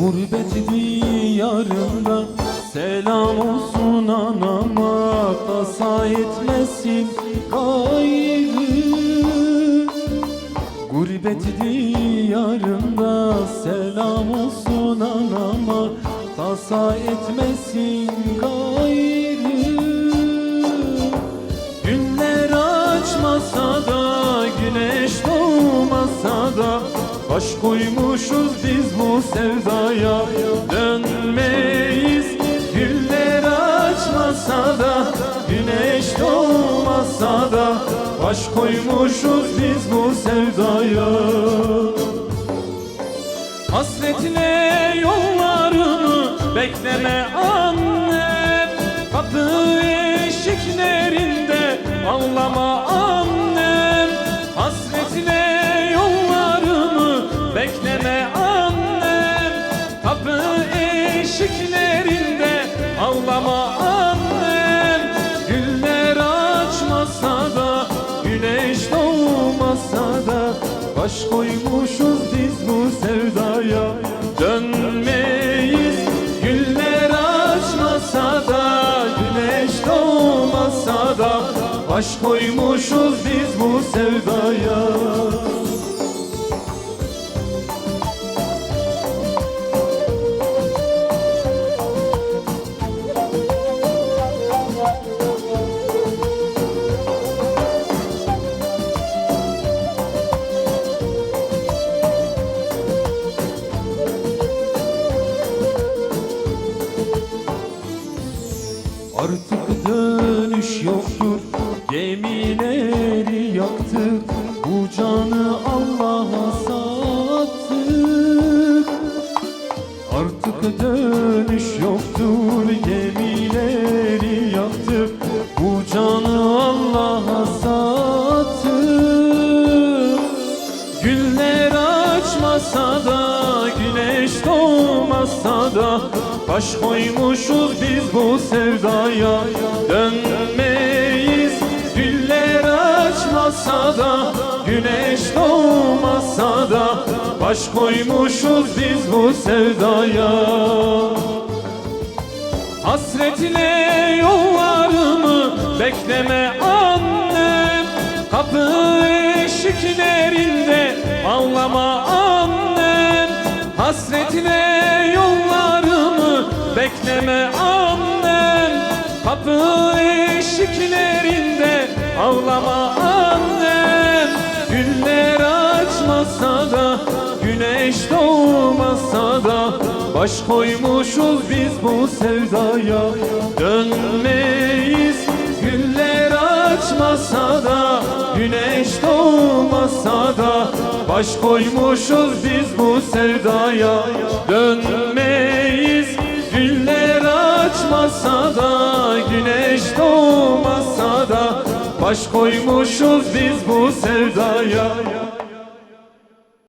Gurbet diyarında selam olsun anama, tasa etmesin gayrı. Gurbet diyarında selam olsun anama, tasa etmesin gayrı. Günler açmasa da, güneş doğmasa da, baş koymuşuz biz bu sevdaya, dönmeyiz. Güller açmasa da, güneş doğmasa da, baş koymuşuz biz bu sevdaya. Hasretine yollarını bekleme annem, kapı eşiklerinde ağlama annem. Hasretine yollarını bekleme annem, kapı eşiklerinde ağlama annem. Güller açmasa da, güneş doğmasa da, baş koymuşuz biz bu sevdaya, dönmeyiz. Güller açmasa da, güneş doğmasa da, baş koymuşuz biz bu sevdaya. Artık dönüş yoktur, gemileri yaktık, bu canı Allah'a sattık. Artık dönüş yoktur, gemileri yaktık, bu canı Allah'a sattık. Güller açmasa da, güneş doğmasa da, baş koymuşuz biz bu sevdaya, dönmeyiz. Güller açmasa da, güneş doğmasa da, baş koymuşuz biz bu sevdaya. Hasretine yollarımı bekleme annem, kapı eşiklerinde ağlama annem. Hasretine yollarımı bekleme annem, kapı eşiklerinde ağlama annem. Güller açmasa da, güneş doğmasa da, baş koymuşuz biz bu sevdaya, dönmeyiz. Güller açmasa da, güneş doğmasa da, baş koymuşuz biz bu sevdaya, dönmeyiz. Güller açmasa da, güneş doğmasa da, baş koymuşuz biz bu sevdaya.